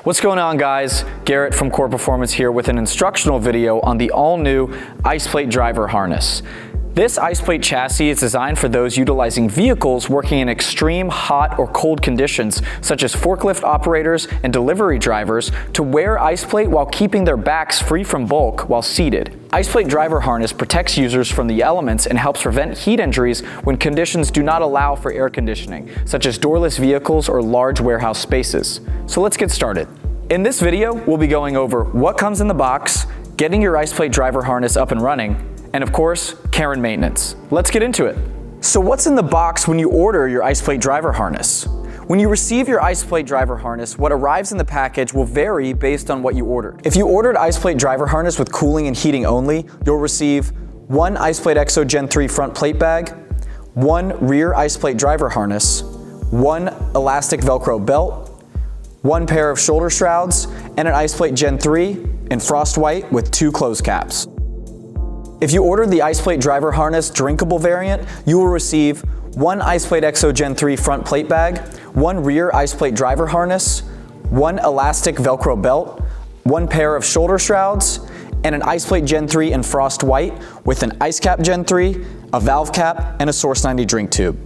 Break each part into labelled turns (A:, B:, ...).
A: What's going on, guys? Garrett from Core Performance here with an instructional video on the all-new ICEPLATE Driver Harness. This ICEPLATE chassis is designed for those utilizing vehicles working in extreme hot or cold conditions, such as forklift operators and delivery drivers, to wear ICEPLATE while keeping their backs free from bulk while seated. ICEPLATE Driver Harness protects users from the elements and helps prevent heat injuries when conditions do not allow for air conditioning, such as doorless vehicles or large warehouse spaces. So let's get started. In this video, we'll be going over what comes in the box, getting your ICEPLATE Driver Harness up and running, and of course, care and maintenance. Let's get into it. So what's in the box when you order your ICEPLATE Driver Harness? When you receive your ICEPLATE Driver Harness, what arrives in the package will vary based on what you ordered. If you ordered ICEPLATE Driver Harness with cooling and heating only, you'll receive one ICEPLATE EXO Gen 3 front plate bag, one rear ICEPLATE Driver Harness, one elastic Velcro belt, one pair of shoulder shrouds, and an ICEPLATE Gen 3 in frost white with 2 close caps. If you ordered the ICEPLATE Driver Harness Drinkable variant, you will receive one ICEPLATE EXO Gen 3 front plate bag, one rear ICEPLATE Driver Harness, one elastic Velcro belt, one pair of shoulder shrouds, and an ICEPLATE Gen 3 in frost white with an ice cap Gen 3, a valve cap, and a Source 90 drink tube.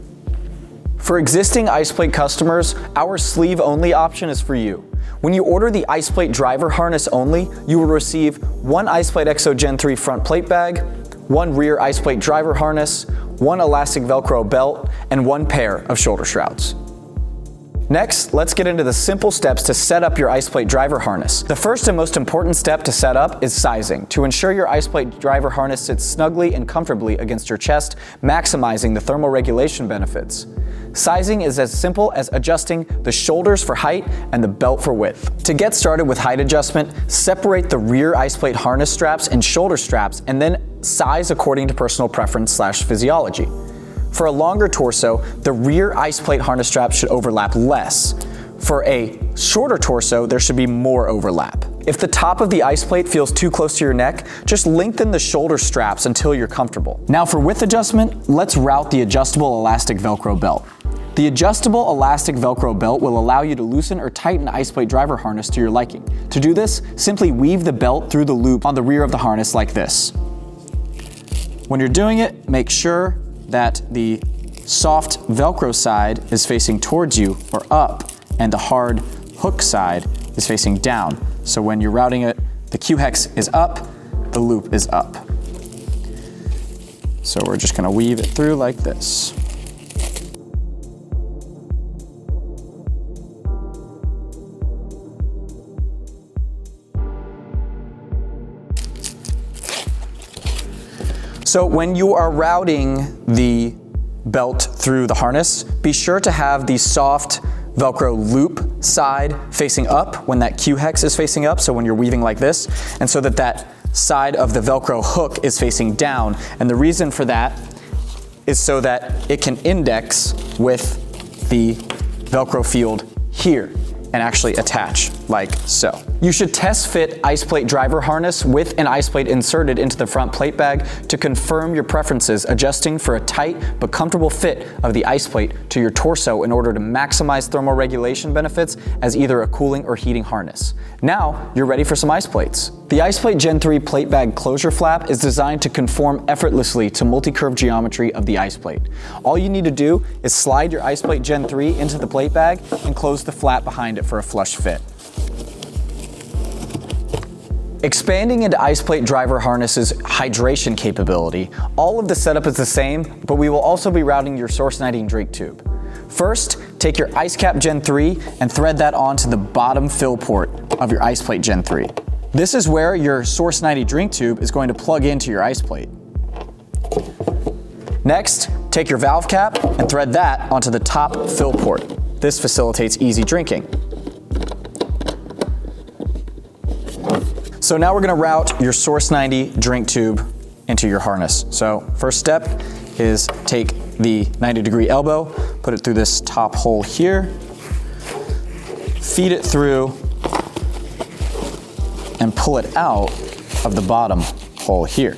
A: For existing ICEPLATE customers, our sleeve-only option is for you. When you order the ICEPLATE Driver Harness only, you will receive one ICEPLATE EXO Gen 3 front plate bag, one rear ICEPLATE Driver Harness, one elastic Velcro belt, and one pair of shoulder shrouds. Next, let's get into the simple steps to set up your ICEPLATE Driver Harness. The first and most important step to set up is sizing, to ensure your ICEPLATE Driver Harness sits snugly and comfortably against your chest, maximizing the thermoregulation benefits. Sizing is as simple as adjusting the shoulders for height and the belt for width. To get started with height adjustment, separate the rear ICEPLATE harness straps and shoulder straps and then size according to personal preference/physiology. For a longer torso, the rear ICEPLATE harness straps should overlap less. For a shorter torso, there should be more overlap. If the top of the ICEPLATE feels too close to your neck, just lengthen the shoulder straps until you're comfortable. Now for width adjustment, let's route the adjustable elastic Velcro belt. The adjustable elastic Velcro belt will allow you to loosen or tighten ICEPLATE Driver Harness to your liking. To do this, simply weave the belt through the loop on the rear of the harness like this. When you're doing it, make sure that the soft Velcro side is facing towards you or up, and the hard hook side is facing down. So when you're routing it, the Q-hex is up, the loop is up. So we're just gonna weave it through like this. So when you are routing the belt through the harness, be sure to have the soft Velcro loop side facing up when that Q-hex is facing up, so when you're weaving like this, and so that that side of the Velcro hook is facing down. And the reason for that is so that it can index with the Velcro field here and actually attach like so. You should test fit ICEPLATE Driver Harness with an ICEPLATE inserted into the front plate bag to confirm your preferences, adjusting for a tight but comfortable fit of the ICEPLATE to your torso in order to maximize thermoregulation benefits as either a cooling or heating harness. Now, you're ready for some ICEPLATEs. The ICEPLATE Gen 3 plate bag closure flap is designed to conform effortlessly to multi-curve geometry of the ICEPLATE. All you need to do is slide your ICEPLATE Gen 3 into the plate bag and close the flap behind it for a flush fit. Expanding into ICEPLATE Driver Harness's hydration capability, all of the setup is the same, but we will also be routing your Source 90 drink tube. First, take your ice cap Gen 3 and thread that onto the bottom fill port of your ICEPLATE Gen 3. This is where your Source 90 drink tube is going to plug into your ICEPLATE. Next, take your valve cap and thread that onto the top fill port. This facilitates easy drinking. So now we're gonna route your Source 90 drink tube into your harness. So first step is take the 90-degree elbow, put it through this top hole here, feed it through, and pull it out of the bottom hole here.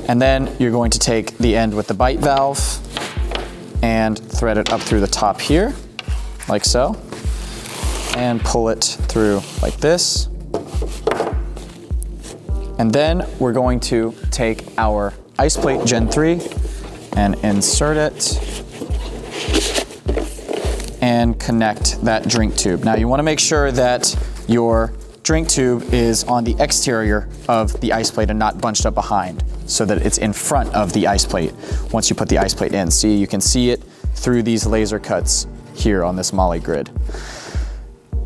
A: And then you're going to take the end with the bite valve and thread it up through the top here, like so. and pull it through like this. And then we're going to take our ICEPLATE Gen 3 and insert it and connect that drink tube. Now you want to make sure that your drink tube is on the exterior of the ICEPLATE and not bunched up behind, so that it's in front of the ICEPLATE once you put the ICEPLATE in. See, you can see it through these laser cuts here on this MOLLE grid.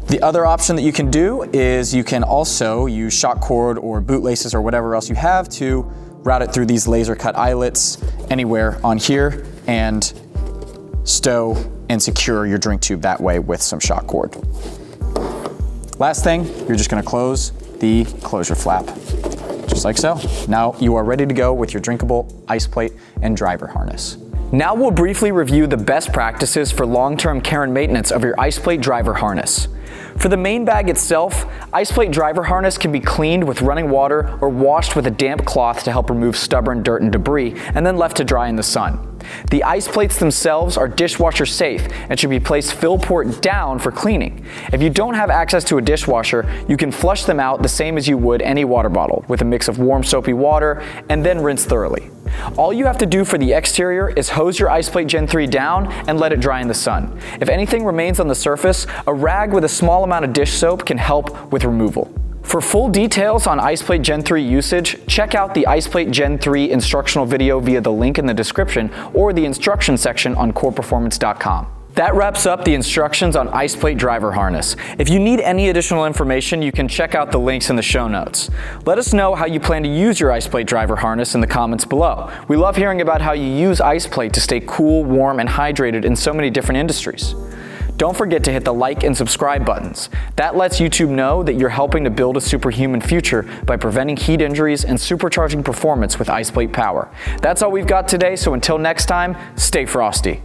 A: The other option that you can do is you can also use shock cord or bootlaces or whatever else you have to route it through these laser cut eyelets anywhere on here and stow and secure your drink tube that way with some shock cord. Last thing, you're just going to close the closure flap, just like so. Now you are ready to go with your drinkable ICEPLATE and driver harness. Now we'll briefly review the best practices for long-term care and maintenance of your ICEPLATE driver harness. For the main bag itself, ICEPLATE driver harness can be cleaned with running water or washed with a damp cloth to help remove stubborn dirt and debris, and then left to dry in the sun. The ICEPLATEs themselves are dishwasher safe and should be placed fill port down for cleaning. If you don't have access to a dishwasher, you can flush them out the same as you would any water bottle with a mix of warm soapy water and then rinse thoroughly. All you have to do for the exterior is hose your ICEPLATE Gen 3 down and let it dry in the sun. If anything remains on the surface, a rag with a small amount of dish soap can help with removal. For full details on ICEPLATE Gen 3 usage, check out the ICEPLATE Gen 3 instructional video via the link in the description or the instruction section on coreperformance.com. That wraps up the instructions on ICEPLATE driver harness. If you need any additional information, you can check out the links in the show notes. Let us know how you plan to use your ICEPLATE driver harness in the comments below. We love hearing about how you use ICEPLATE to stay cool, warm, and hydrated in so many different industries. Don't forget to hit the like and subscribe buttons. That lets YouTube know that you're helping to build a superhuman future by preventing heat injuries and supercharging performance with ICEPLATE power. That's all we've got today, so until next time, stay frosty.